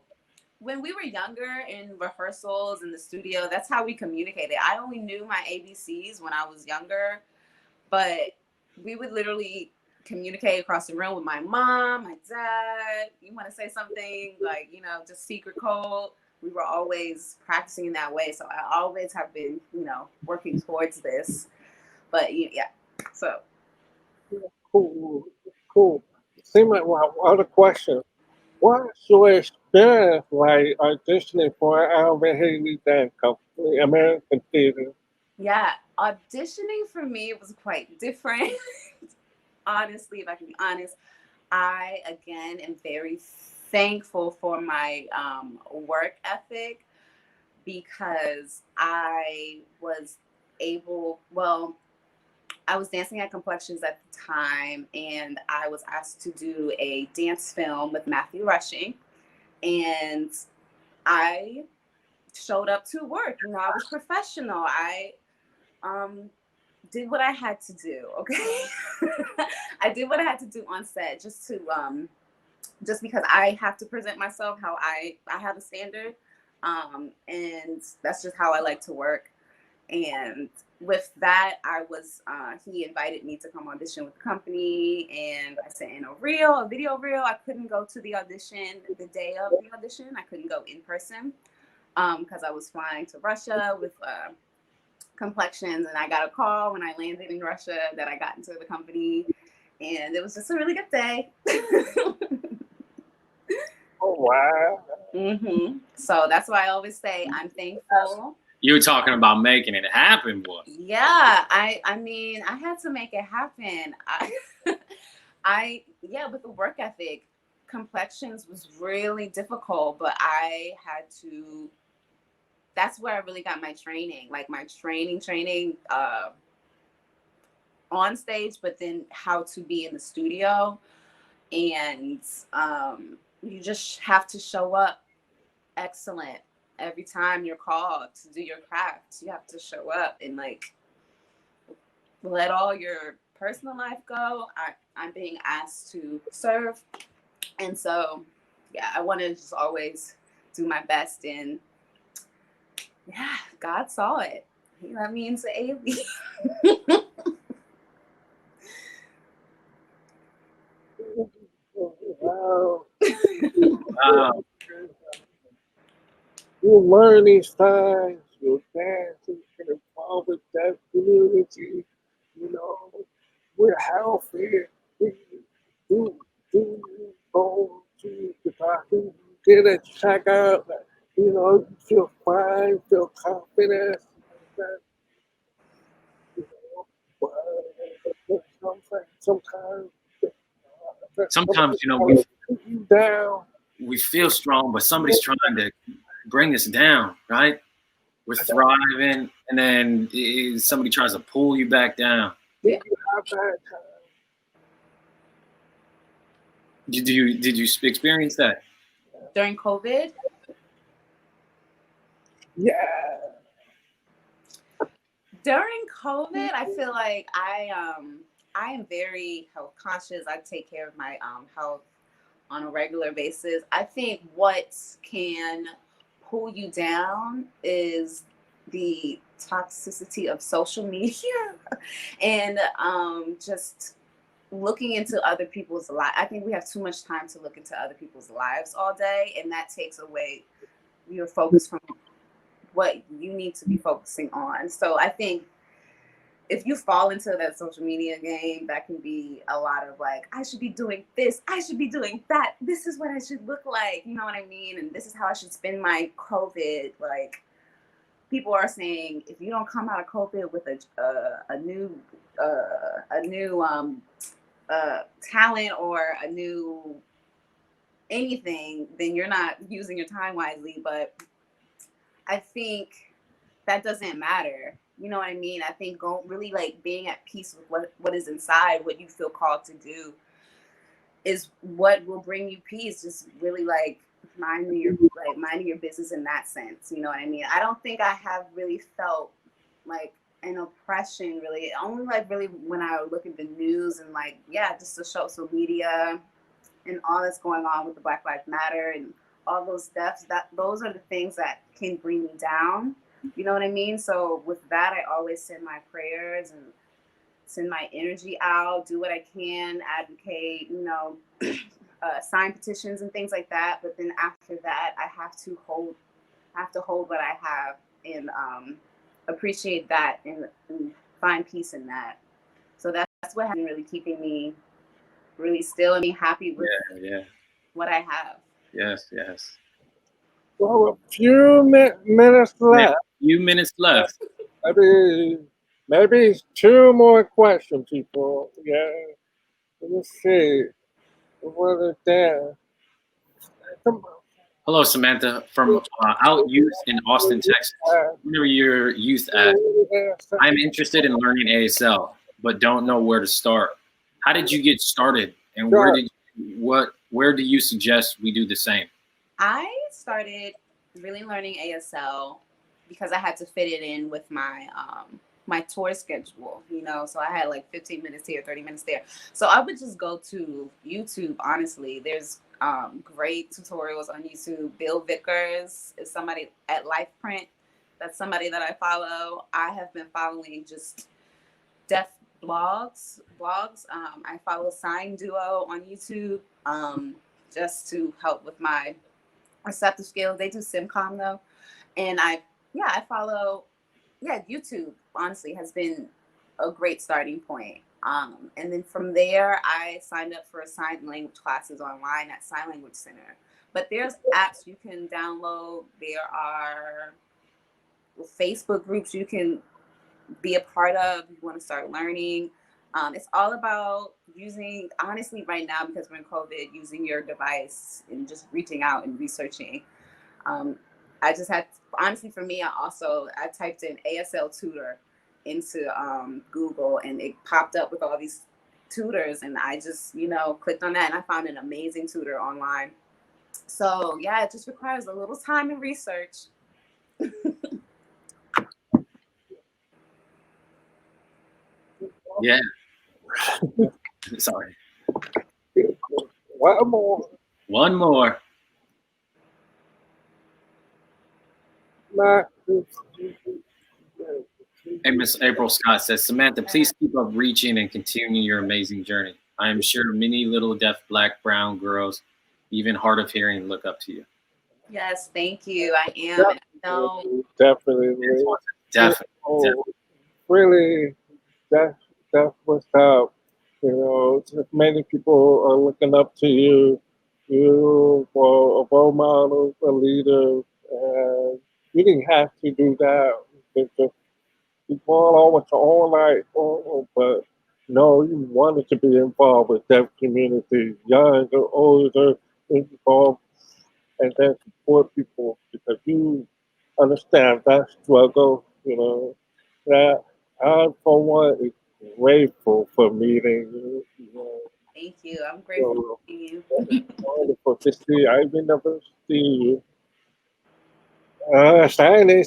when we were younger in rehearsals in the studio, that's how we communicated. I only knew my ABCs when I was younger, but we would literally communicate across the room with my mom, my dad. You want to say something, like, you know, just secret code. We were always practicing in that way. So I always have been, you know, working towards this. But yeah, so. Cool. Seem like other question. What's your experience like auditioning for Alvin Haley Dance Company, American Theater? Yeah, auditioning for me was quite different. Honestly, if I can be honest, I again am very thankful for my work ethic, because I was I was dancing at Complexions at the time, and I was asked to do a dance film with Matthew Rushing, and I showed up to work. You know, I was professional. I did what I had to do. Okay, I did what I had to do on set, just because I have to present myself how I have a standard, and that's just how I like to work. And with that, he invited me to come audition with the company, and I sent in a video reel. I couldn't go to the audition the day of the audition. I couldn't go in person because I was flying to Russia with Complexions, and I got a call when I landed in Russia that I got into the company, and it was just a really good day. Oh, wow. Mm-hmm. So that's why I always say I'm thankful. You were talking about making it happen, boy. Yeah, I mean, I had to make it happen. With the work ethic, Complexions was really difficult, but I had to. That's where I really got my training, like my training on stage, but then how to be in the studio, and you just have to show up excellent every time you're called to do your craft. You have to show up and like let all your personal life go. I'm being asked to serve, and so yeah, I want to just always do my best, and yeah, God saw it. He let me into AV. will learn these things. You'll dance and get involved with that community. You know, we're healthy. We do go to the doctor, get a checkup. You know, you feel fine, feel confident. That, you know, sometimes, Sometimes, you know, you down. we feel strong, but somebody's trying to bring us down, right? We're thriving, and then somebody tries to pull you back down. Yeah. Did you experience that during COVID? Yeah. During COVID, I feel like I am very health conscious. I take care of my health on a regular basis. I think what can pull you down is the toxicity of social media and just looking into other people's lives. I think we have too much time to look into other people's lives all day, and that takes away your focus from what you need to be focusing on. So I think if you fall into that social media game, that can be a lot of like, I should be doing this, I should be doing that, this is what I should look like, you know what I mean? And this is how I should spend my COVID. Like, people are saying, if you don't come out of COVID with a new talent or a new anything, then you're not using your time wisely. But I think that doesn't matter. You know what I mean? I think really like being at peace with what is inside, what you feel called to do, is what will bring you peace. Just really like minding your business in that sense. You know what I mean? I don't think I have really felt like an oppression really. Only like really when I look at the news and like, yeah, just the social media and all that's going on with the Black Lives Matter and all those deaths, those are the things that can bring me down. You know what I mean? So with that, I always send my prayers and send my energy out, do what I can, advocate, you know, sign petitions and things like that. But then after that, I have to hold what I have and appreciate that and find peace in that. So that's what has been really keeping me really still and be happy with what I have. Yes. Well, a few minutes left. Few minutes left. Maybe 2 more questions, people. Yeah. Let's see. What is there? Hello, Samantha, from Out Youth in Austin, Texas. Where are your youth at? I'm interested in learning ASL, but don't know where to start. How did you get started, and where do you suggest we do the same? I started really learning ASL because I had to fit it in with my my tour schedule, you know, so I had like 15 minutes here, 30 minutes there. So I would just go to YouTube, honestly. There's great tutorials on YouTube. Bill Vickers is somebody at LifePrint. That's somebody that I follow. I have been following just deaf blogs. I follow Sign Duo on YouTube just to help with my receptive skills. They do SimCom though. And I follow, YouTube honestly has been a great starting point. And then from there, I signed up for sign language classes online at Sign Language Center. But there's apps you can download. There are Facebook groups you can be a part of if you want to start learning. It's all about using, honestly, right now, because we're in COVID, using your device and just reaching out and researching. I just had, honestly, for me, I typed in ASL tutor into Google, and it popped up with all these tutors, and I just, clicked on that, and I found an amazing tutor online. So yeah, it just requires a little time and research. Yeah. Sorry. One more. Hey, Miss April Scott says, Samantha, please keep up reaching and continue your amazing journey. I am sure many little deaf, black, brown girls, even hard of hearing, look up to you. Yes, thank you. I am. And I know. Definitely. Really, that's what's up. You know, just many people are looking up to you. You were a role model, a leader, and you didn't have to do that. You fall over to all night, but no, you wanted to be involved with deaf community, young or older, involved, and then support people because you understand that struggle. You know that I, for one, is grateful for meeting you. You know, Thank you. I'm grateful so to you. it's wonderful to see. I will never see you. Shiny.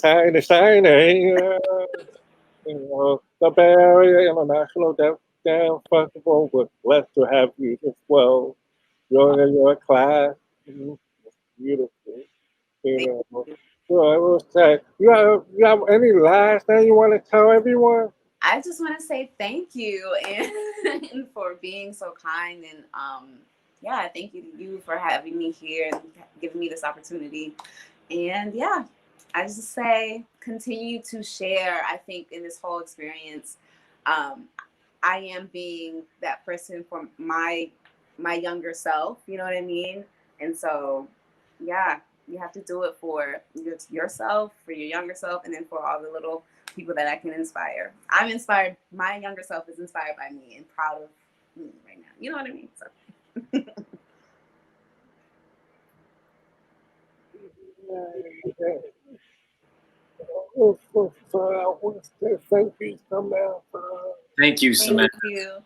You know, the Bay Area International Dance Festival was blessed to have you as well. You're in your class. It's beautiful. Thank You know. you. So I will say, you have any last thing you want to tell everyone? I just want to say thank you and for being so kind and yeah, thank you to you for having me here and giving me this opportunity. And yeah, I just say continue to share. I think in this whole experience, um, I am being that person for my younger self. You know what I mean? And so, yeah, you have to do it for yourself, for your younger self, and then for all the little people that I can inspire. I'm inspired. My younger self is inspired by me and proud of me right now. You know what I mean? So. I want to say thank you, Samantha. Thank you, Samantha. Thank you.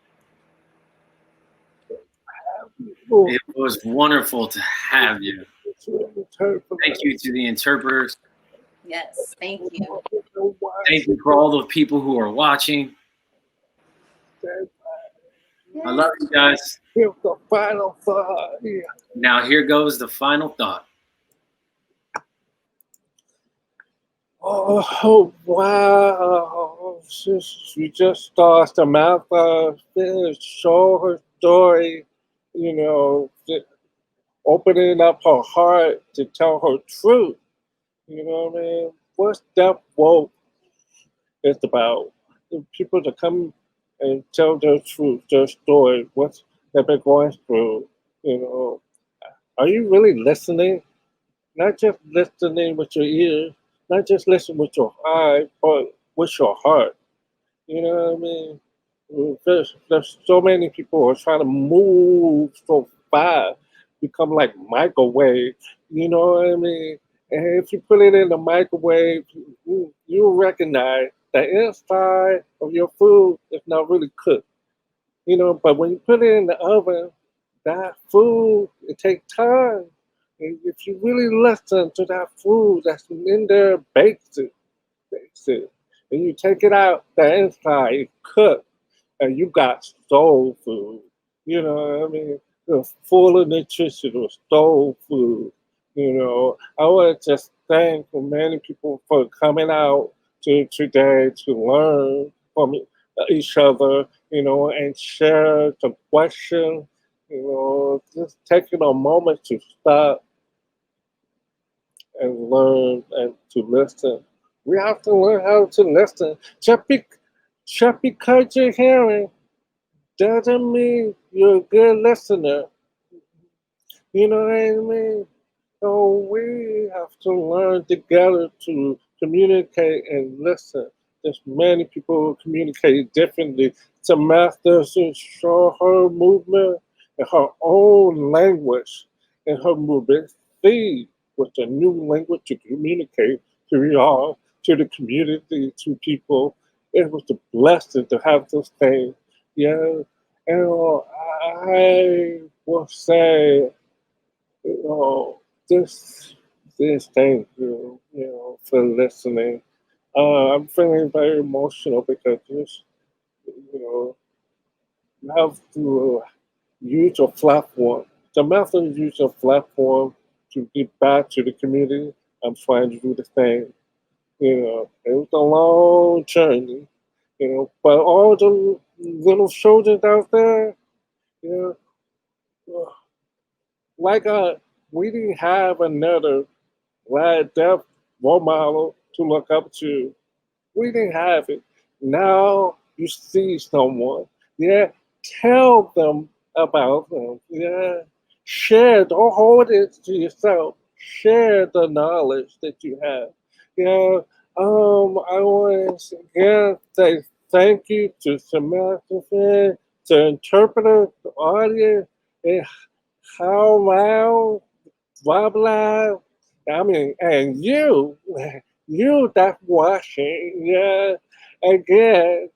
It was wonderful to have you. Thank you to the interpreters. Yes, thank you. Thank you for all the people who are watching. I love you guys. Here's the final thought. Now here goes the final thought. Oh wow! She just starts Samantha finished show her story. You know, opening up her heart to tell her truth. You know what I mean? What's that woke is about? The people to come and tell their truth, their story, what they've been going through. You know, are you really listening? Not just listening with your ears, not just listening with your eye, but with your heart. You know what I mean? There's so many people who are trying to move so fast, become like microwave. You know what I mean? And if you put it in the microwave, you recognize the inside of your food is not really cooked. You know, but when you put it in the oven, that food, it takes time. And if you really listen to that food that's in there, bakes it. And you take it out, the inside, it cooked, and you got soul food. You know what I mean? It's full of nutritional soul food. You know, I want to just thank many people for coming out to today to learn from each other, you know, and share the question, you know, just taking a moment to stop and learn and to listen. We have to learn how to listen. Just because you're hearing doesn't mean you're a good listener. You know what I mean? So we have to learn together to communicate and listen. There's many people who communicate differently. Samantha should show her movement in her own language and her movement. See with a new language to communicate to y'all, to the community, to people. It was a blessing to have this thing. Yeah. And I will say just thank you, you know, for listening. I'm feeling very emotional because just, you know, you have to use your platform. The method use your platform to give back to the community. I'm trying to do the same. You know, it was a long journey, you know, but all the little children out there, you know, like we didn't have another like that role model to look up to. We didn't have it. Now you see someone, yeah, tell them about them, yeah. Share, don't hold it to yourself. Share the knowledge that you have. Yeah. I want to again say thank you to Samantha, to interpreter, the audience, and how loud, blah blah. I mean, and you that's watching, yeah. Again,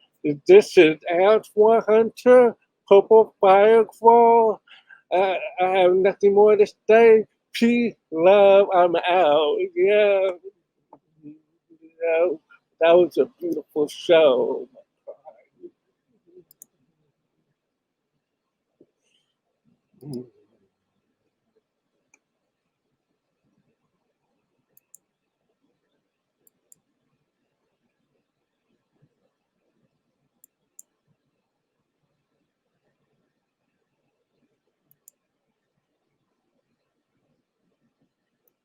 this is Antoine Hunter, Purple Firecrawl. I have nothing more to say. Peace, love, I'm out. Yeah, yeah, that was a beautiful show. Mm.